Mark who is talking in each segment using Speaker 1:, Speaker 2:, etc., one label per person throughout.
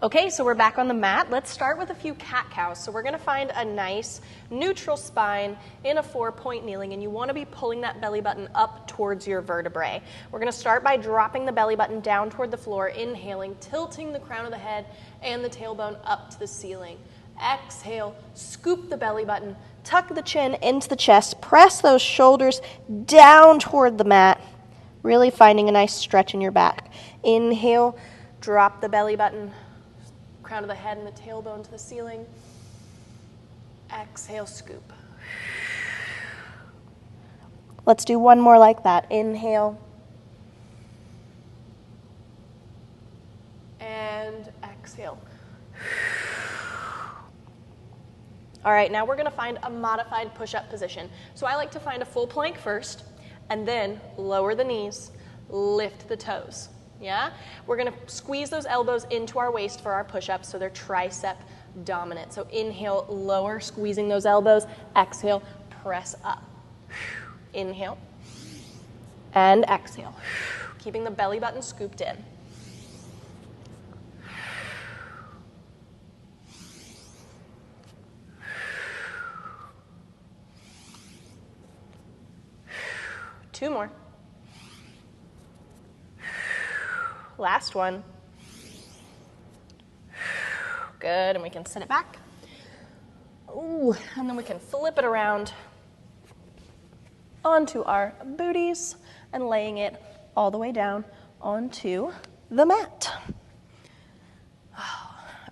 Speaker 1: Okay, so we're back on the mat. Let's start with a few cat-cows. So we're going to find a nice neutral spine in a 4-point kneeling, and you want to be pulling that belly button up towards your vertebrae. We're going to start by dropping the belly button down toward the floor, inhaling, tilting the crown of the head and the tailbone up to the ceiling. Exhale, scoop the belly button, tuck the chin into the chest, press those shoulders down toward the mat, really finding a nice stretch in your back. Inhale, drop the belly button, crown of the head and the tailbone to the ceiling. Exhale, scoop. Let's do one more like that. Inhale. And exhale. All right, now we're going to find a modified push-up position. So I like to find a full plank first, and then lower the knees, lift the toes. Yeah? We're going to squeeze those elbows into our waist for our push-ups so they're tricep dominant. So inhale, lower, squeezing those elbows. Exhale, press up. Inhale. And exhale. Keeping the belly button scooped in. Two more. Last one. Good, and we can sit it back. Ooh, and then we can flip it around onto our booties and laying it all the way down onto the mat.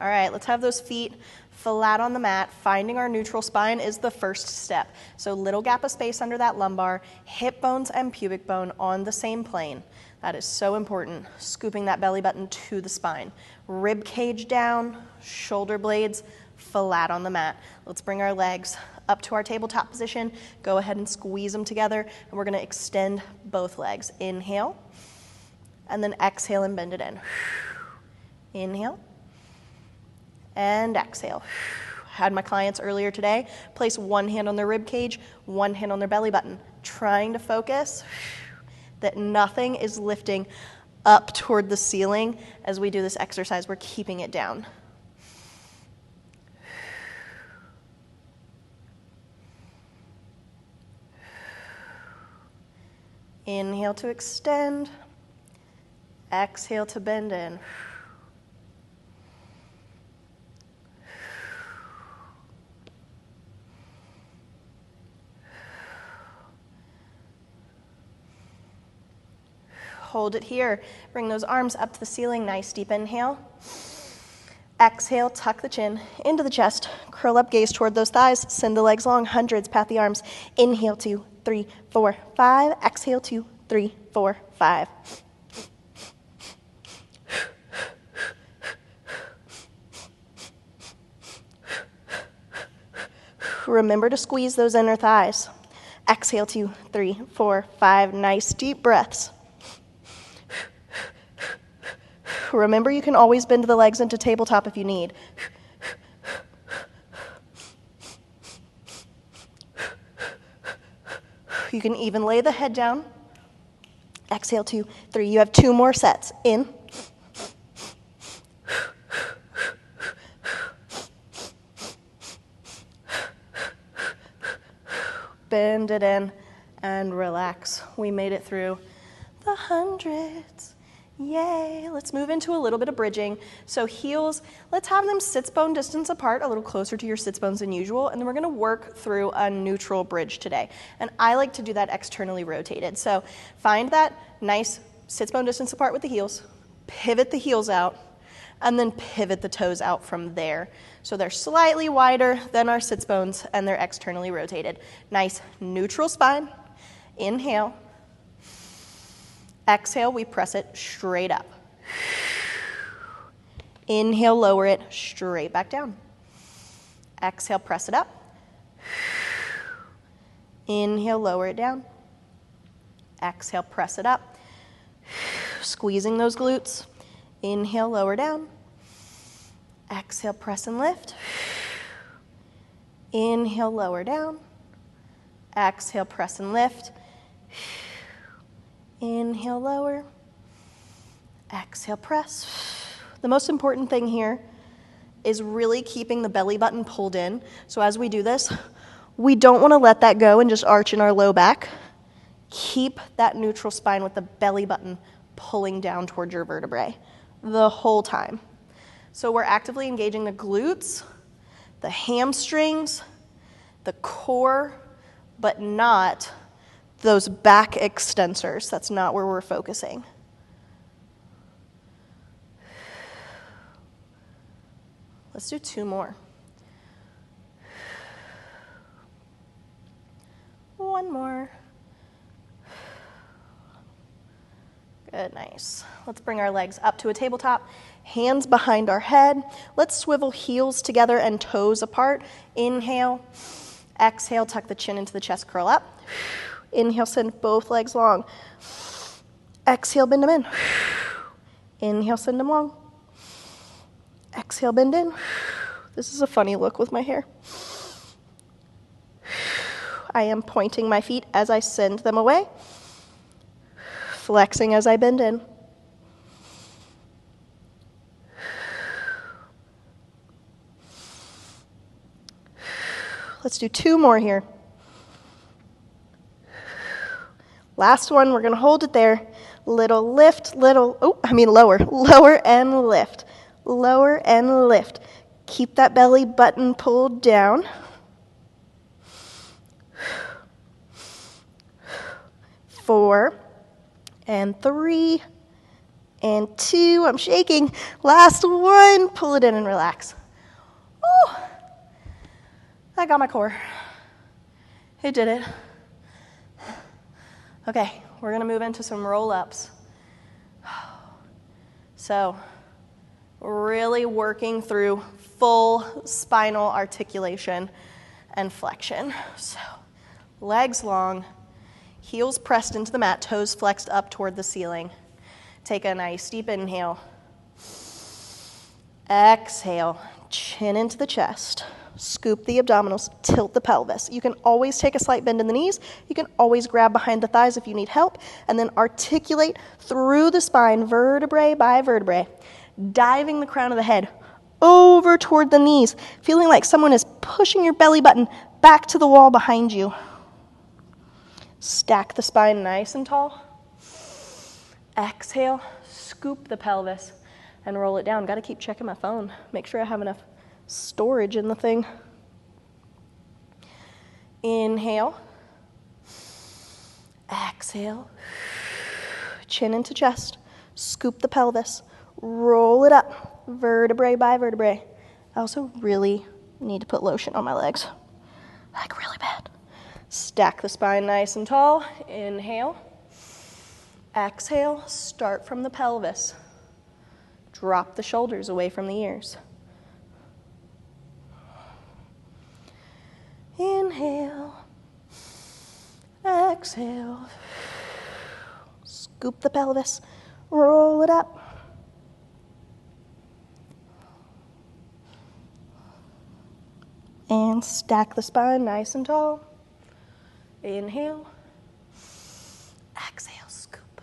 Speaker 1: All right, let's have those feet flat on the mat. Finding our neutral spine is the first step. So little gap of space under that lumbar, hip bones and pubic bone on the same plane. That is so important, scooping that belly button to the spine. Rib cage down, shoulder blades flat on the mat. Let's bring our legs up to our tabletop position. Go ahead and squeeze them together, and we're going to extend both legs. Inhale, and then exhale and bend it in. Inhale, and exhale. Had my clients earlier today place one hand on their rib cage, one hand on their belly button, trying to focus that nothing is lifting up toward the ceiling as we do this exercise. We're keeping it down. Inhale to extend. Exhale to bend in. Hold it here. Bring those arms up to the ceiling. Nice deep inhale. Exhale, tuck the chin into the chest. Curl up, gaze toward those thighs. Send the legs long, hundreds, pat the arms. Inhale, 2, 3, 4, 5. Exhale, 2, 3, 4, 5. Remember to squeeze those inner thighs. Exhale, 2, 3, 4, 5. Nice deep breaths. Remember, you can always bend the legs into tabletop if you need. You can even lay the head down. Exhale, 2, 3. You have 2 more sets. In. Bend it in and relax. We made it through the hundreds. Yay. Let's move into a little bit of bridging. So heels, let's have them sits bone distance apart, a little closer to your sits bones than usual, and then we're going to work through a neutral bridge today. And I like to do that externally rotated. So find that nice sits bone distance apart with the heels, pivot the heels out, and then pivot the toes out from there. So they're slightly wider than our sits bones, and they're externally rotated. Nice neutral spine. Inhale. Exhale, we press it straight up. Inhale, lower it straight back down. Exhale, press it up. Inhale, lower it down. Exhale, press it up. Squeezing those glutes. Inhale, lower down. Exhale, press and lift. Inhale, lower down. Exhale, press and lift. Inhale, lower. Exhale, press. The most important thing here is really keeping the belly button pulled in. So as we do this, we don't want to let that go and just arch in our low back. Keep that neutral spine with the belly button pulling down towards your vertebrae the whole time. So we're actively engaging the glutes, the hamstrings, the core, but not those back extensors. That's not where we're focusing. Let's do 2 more. 1 more. Good, nice. Let's bring our legs up to a tabletop, hands behind our head. Let's swivel heels together and toes apart. Inhale, exhale, tuck the chin into the chest, curl up. Inhale, send both legs long. Exhale, bend them in. Inhale, send them long. Exhale, bend in. This is a funny look with my hair. I am pointing my feet as I send them away, flexing as I bend in. Let's do 2 more here. Last one, we're gonna hold it there. Little lift, lower and lift. Lower and lift. Keep that belly button pulled down. 4 and 3 and 2. I'm shaking. Last one. Pull it in and relax. Ooh, I got my core. It did it. Okay, we're gonna move into some roll-ups. So, really working through full spinal articulation and flexion. So, legs long, heels pressed into the mat, toes flexed up toward the ceiling. Take a nice deep inhale. Exhale, chin into the chest. Scoop the abdominals, tilt the pelvis. You can always take a slight bend in the knees. You can always grab behind the thighs if you need help, and then articulate through the spine, vertebrae by vertebrae, diving the crown of the head over toward the knees, feeling like someone is pushing your belly button back to the wall behind you. Stack the spine nice and tall. Exhale, scoop the pelvis, and roll it down. Got to keep checking my phone. Make sure I have enough storage in the thing. Inhale. Exhale. Chin into chest. Scoop the pelvis. Roll it up, vertebrae by vertebrae. I also really need to put lotion on my legs, like really bad. Stack the spine nice and tall. Inhale. Exhale, start from the pelvis. Drop the shoulders away from the ears. Inhale, exhale, scoop the pelvis, roll it up. And stack the spine nice and tall. Inhale, exhale, scoop.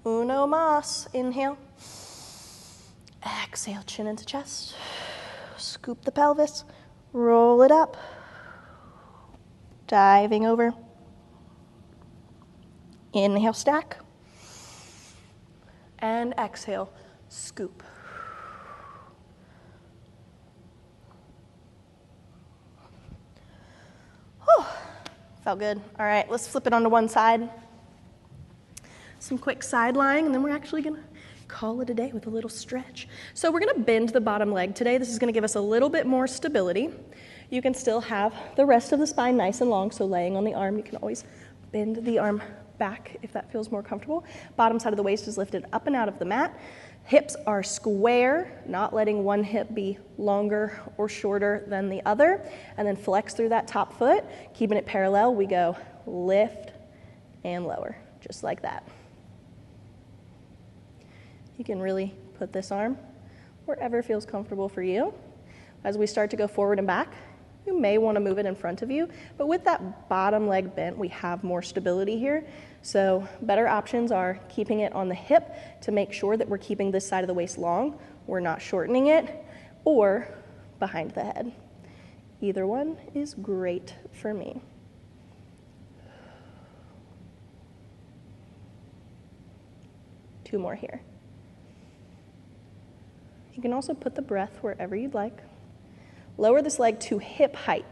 Speaker 1: Uno mas. Inhale. Exhale, chin into chest. Scoop the pelvis. Roll it up. Diving over. Inhale, stack. And exhale, scoop. Whew. Felt good. All right, let's flip it onto one side. Some quick side lying, and then we're actually gonna call it a day with a little stretch. So we're gonna bend the bottom leg today. This is gonna give us a little bit more stability. You can still have the rest of the spine nice and long, so laying on the arm, you can always bend the arm back if that feels more comfortable. Bottom side of the waist is lifted up and out of the mat. Hips are square, not letting one hip be longer or shorter than the other. And then flex through that top foot, keeping it parallel. We go lift and lower, just like that. You can really put this arm wherever feels comfortable for you. As we start to go forward and back, you may want to move it in front of you, but with that bottom leg bent, we have more stability here. So better options are keeping it on the hip to make sure that we're keeping this side of the waist long, we're not shortening it, or behind the head. Either one is great for me. Two more here. You can also put the breath wherever you'd like. Lower this leg to hip height.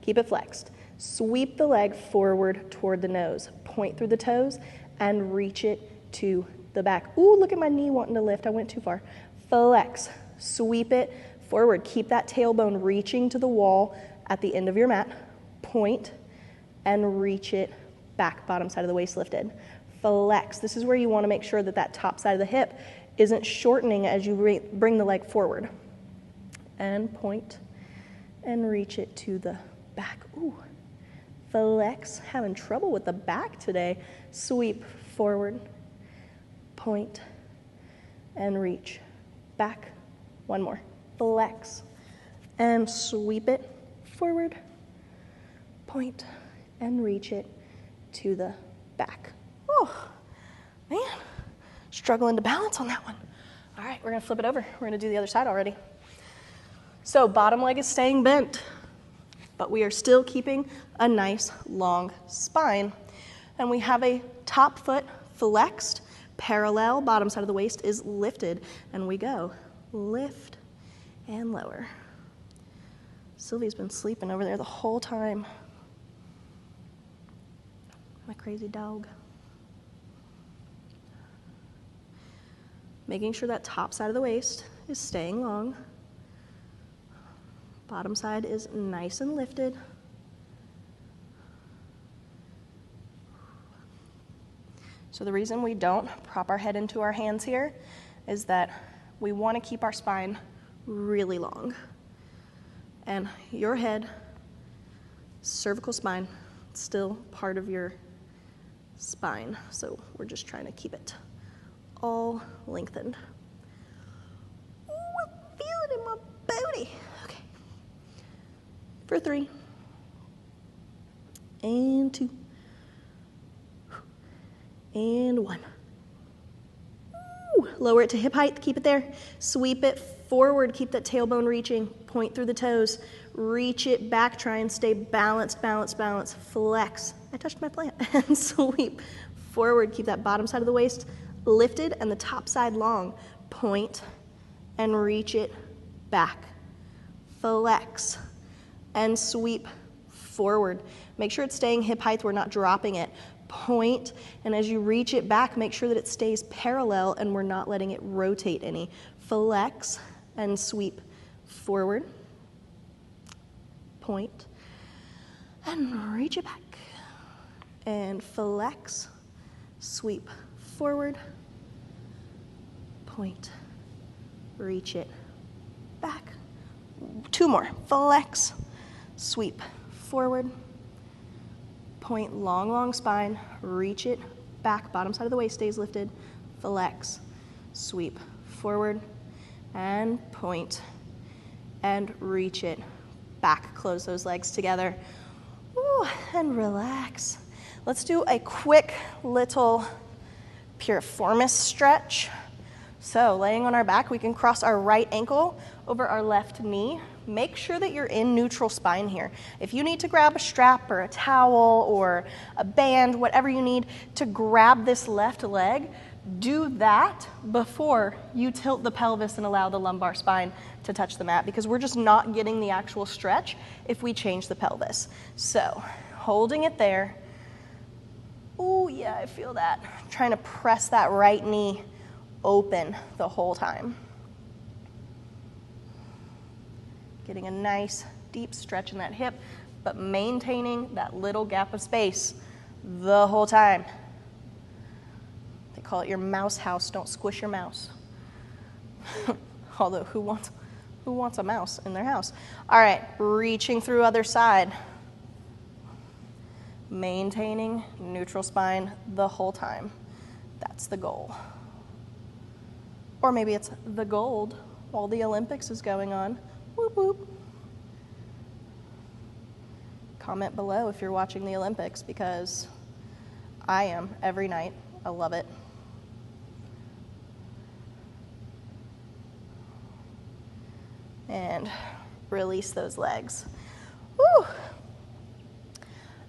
Speaker 1: Keep it flexed. Sweep the leg forward toward the nose. Point through the toes and reach it to the back. Ooh, look at my knee wanting to lift. I went too far. Flex. Sweep it forward. Keep that tailbone reaching to the wall at the end of your mat. Point and reach it back. Bottom side of the waist lifted. Flex. This is where you want to make sure that that top side of the hip isn't shortening as you bring the leg forward. And point and reach it to the back. Ooh. Flex. Having trouble with the back today. Sweep forward. Point and reach back. One more. Flex and sweep it forward. Point and reach it to the back. Oh, man. Struggling to balance on that one. All right, we're going to flip it over. We're going to do the other side already. So bottom leg is staying bent, but we are still keeping a nice long spine. And we have a top foot flexed, parallel, bottom side of the waist is lifted, and we go lift and lower. Sylvia's been sleeping over there the whole time. My crazy dog. Making sure that top side of the waist is staying long. Bottom side is nice and lifted. So the reason we don't prop our head into our hands here is that we want to keep our spine really long. And your head, cervical spine, still part of your spine. So we're just trying to keep it all lengthened. Ooh, I feel it in my booty. Okay. For 3. And 2. And 1. Ooh, lower it to hip height, keep it there. Sweep it forward, keep that tailbone reaching. Point through the toes. Reach it back, try and stay balanced, balance, balance. Flex. I touched my plant. And sweep forward, keep that bottom side of the waist lifted and the top side long. Point and reach it back. Flex and sweep forward. Make sure it's staying hip height, we're not dropping it. Point, and as you reach it back, make sure that it stays parallel and we're not letting it rotate any. Flex and sweep forward. Point and reach it back. And flex, sweep forward, point, reach it back. 2 more. Flex, sweep forward, point, long, long spine, reach it back, bottom side of the waist stays lifted, flex, sweep forward, and point, and reach it back. Close those legs together. Ooh, and relax. Let's do a quick little piriformis stretch. So laying on our back, we can cross our right ankle over our left knee. Make sure that you're in neutral spine here. If you need to grab a strap or a towel or a band, whatever you need to grab this left leg, do that before you tilt the pelvis and allow the lumbar spine to touch the mat, because we're just not getting the actual stretch if we change the pelvis. So holding it there. Oh yeah, I feel that. Trying to press that right knee open the whole time. Getting a nice deep stretch in that hip, but maintaining that little gap of space the whole time. They call it your mouse house. Don't squish your mouse. Although who wants a mouse in their house? All right, reaching through other side. Maintaining neutral spine the whole time. That's the goal. Or maybe it's the gold while the Olympics is going on. Whoop, whoop. Comment below if you're watching the Olympics, because I am every night. I love it. And release those legs. Woo!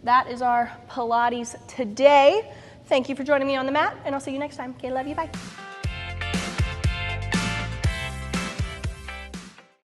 Speaker 1: That is our Pilates today. Thank you for joining me on the mat, and I'll see you next time. Okay, love you, bye.